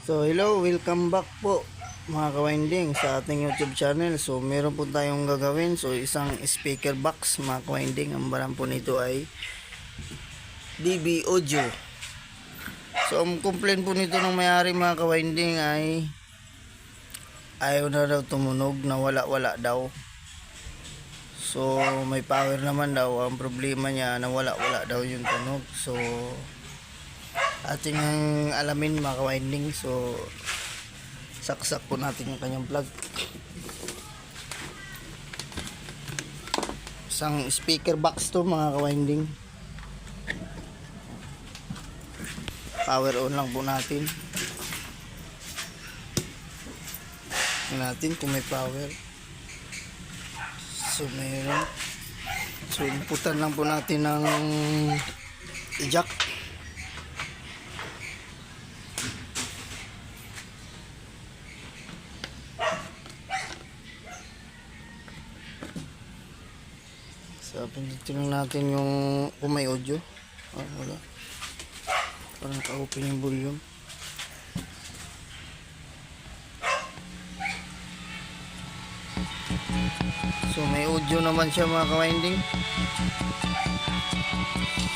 So hello, welcome back po mga kawinding sa ating YouTube channel. So meron po tayong gagawin. So isang speaker box mga kawinding. Ang baran po nito ay DB Audio. So ang complaint po nito ng may-ari mga kawinding ay ayaw na daw tumunog, na wala daw. So may power naman daw. Ang problema niya na wala daw yung tunog. So ating alamin mga kawinding. So saksak po natin yung kanyang plug. Isang speaker box to mga kawinding. Power on lang po natin. Tingnan natin kung may power. So meron. So inputan lang po natin ng jack. So pindutin natin yung kung may audio. Wala. Parang naka-open yung volume. So may audio naman siya mga kawinding.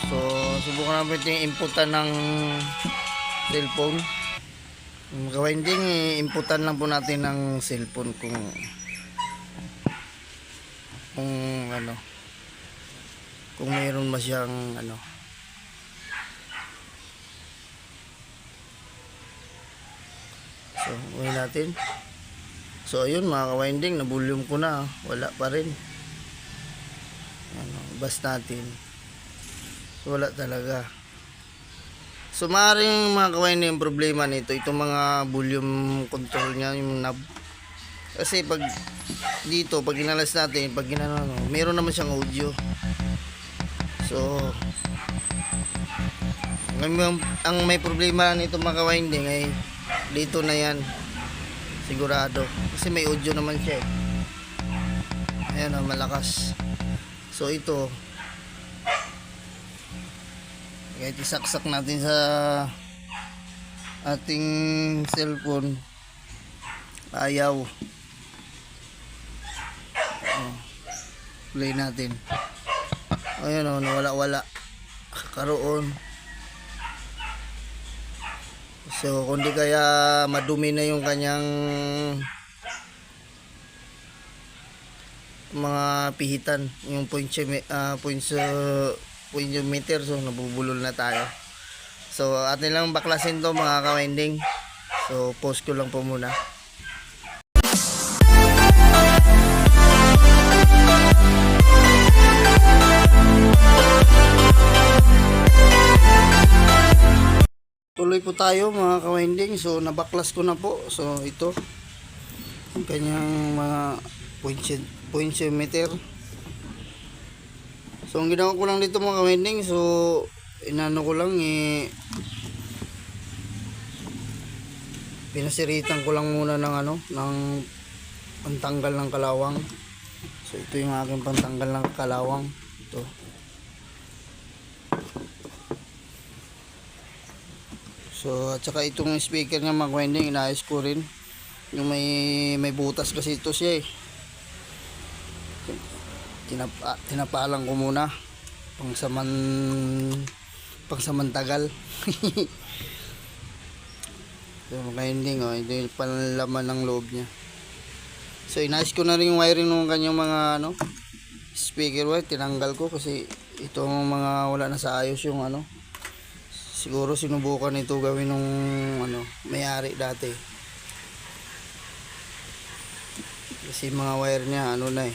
So subukan natin yung inputan ng cellphone. Mga kawinding, inputan lang po natin ng cellphone kung ano, kung mayroon ba siyang ano. So gawin natin. So ayun mga kawinding, na volume ko na, wala pa rin. Ano, bas natin. So wala talaga. So maaaring mga kawinding, yung problema nito, itong mga volume control niya, yung knob. Kasi pag dito, pag ginalas natin, pag ginano, meron naman siyang audio. So ang may problema nito mga kawinding ay dito na yan, sigurado, kasi may audio naman siya eh. Ayan o, malakas. So ito, kahit isaksak natin sa ating cellphone, ayaw. Play natin. Ayan o, nawala karoon. So kundi kaya madumi na yung kanyang mga pihitan, yung pointiometer. So nabubulol na tayo. So atin lang baklasin to mga kawinding. So pause ko lang po muna. Tuloy po tayo mga kawinding. So nabaklas ko na po. So ito ang kanyang mga pointiometer. So ang ginawa ko lang dito mga kawinding, so inano ko lang pinasiritan ko lang muna ng ano, ng pantanggal ng kalawang. So ito yung aking pantanggal ng kalawang. Ito. So at saka itong speaker ng mga kawinding, inaayos ko rin. Yung may butas kasi ito siya eh. Tinapalang ko muna pangsamantagal. So mga kawinding, oh, ito yung panlaman ng loob niya. So inayos ko na rin yung wiring ng kanyang mga ano, speaker wire. Tinanggal ko kasi itong mga wala na sa ayos yung ano. Siguro sinubukan ito gawin nung ano, may-ari dati. Kasi mga wire niya ano na eh,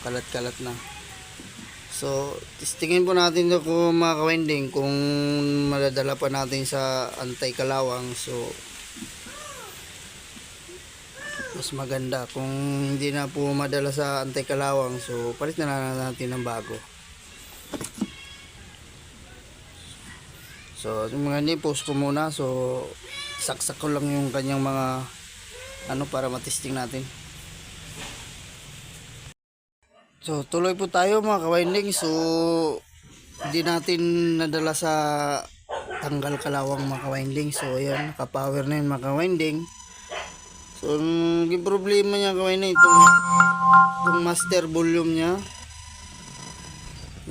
kalat-kalat na. So testingin po natin ito kung mga kawinding, kung madadala pa natin sa anti-kalawang. So mas maganda kung hindi na po madala sa anti-kalawang. So palit na natin ng bago. So yung mga hindi, post ko muna. So saksak ko lang yung kanyang mga ano para matesting natin. So tuloy po tayo mga kawinding. So hindi natin nadala sa tanggal kalawang mga ka-winding. So ayan, naka-power na yun mga ka-winding. So yung problema niya ka-winding, itong master volume niya,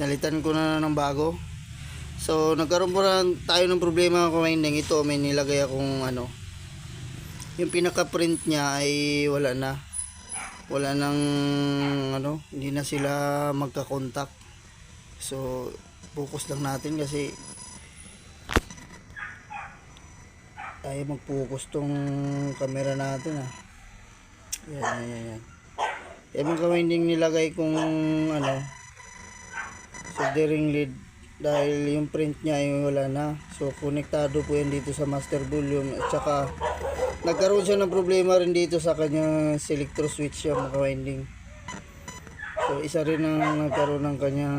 nalitan ko na ng bago. So nagkaroon po na tayo ng problema mga ka-winding. Ito may nilagay akong yung pinaka-print niya ay wala nang hindi na sila magka-contact. So focus lang natin kasi tayo mag-focus tong camera natin yan. Yan mga ka-winding, nilagay kong soldering lead dahil yung print niya ay wala na. So konektado po yan dito sa master volume, at saka nagkaroon siya ng problema rin dito sa kanyang selector switch yung mga ka-winding. So isa rin ang nagkaroon ng kanyang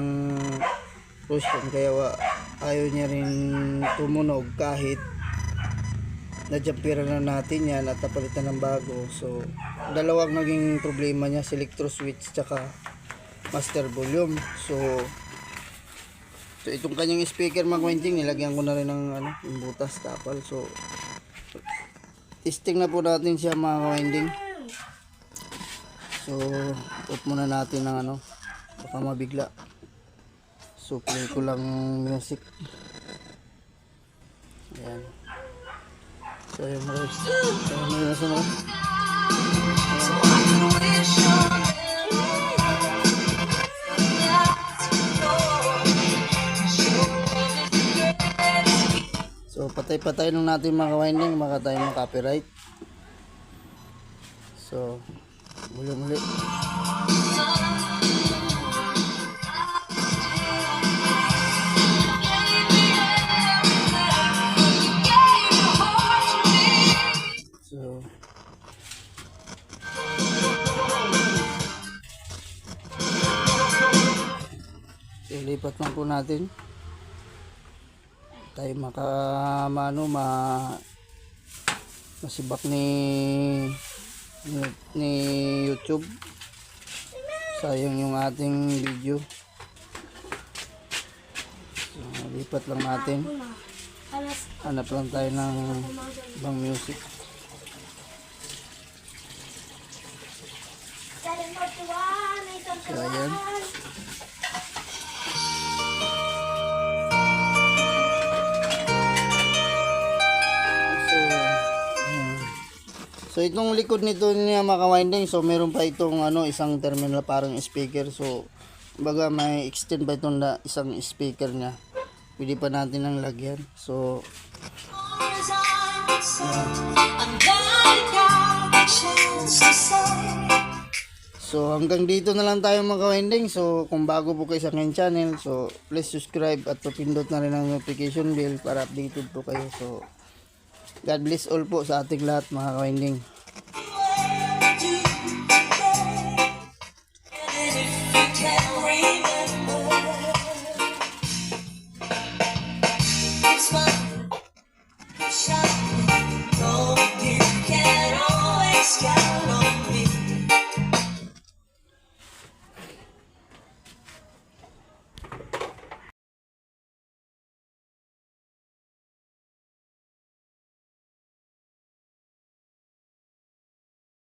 function, kaya ayaw niya rin tumunog kahit na-jumperan na natin yan at napalitan ng bago. So dalawang naging problema niya, selector switch tsaka master volume. So itong kanyang speaker mga ka-winding, nilagyan ko na rin ng yung butas tapal. So testing na po natin siya mga ka-winding. So off muna natin ng baka mabigla. So play ko lang music. Ayan. So yun mga guys, ayan na sunod. So patay-patay lang natin mga ka-winding, baka tayo copyright. So muli. So lipat lang po natin tayo masibak ni YouTube. Sayang yung ating video. So lipat lang natin, hanap lang tayo ng ibang music. So ayan. So itong likod nito niya mga ka-winding, so meron pa itong isang terminal parang speaker. So baga may extend pa itong isang speaker niya. Pwede pa natin ang lagyan. So So hanggang dito na lang tayo mga ka-winding. So kung bago po kayo sa aking channel, so please subscribe at pindot na rin ang notification bell para updated po kayo. So God bless all po sa ating lahat mga ka-winding.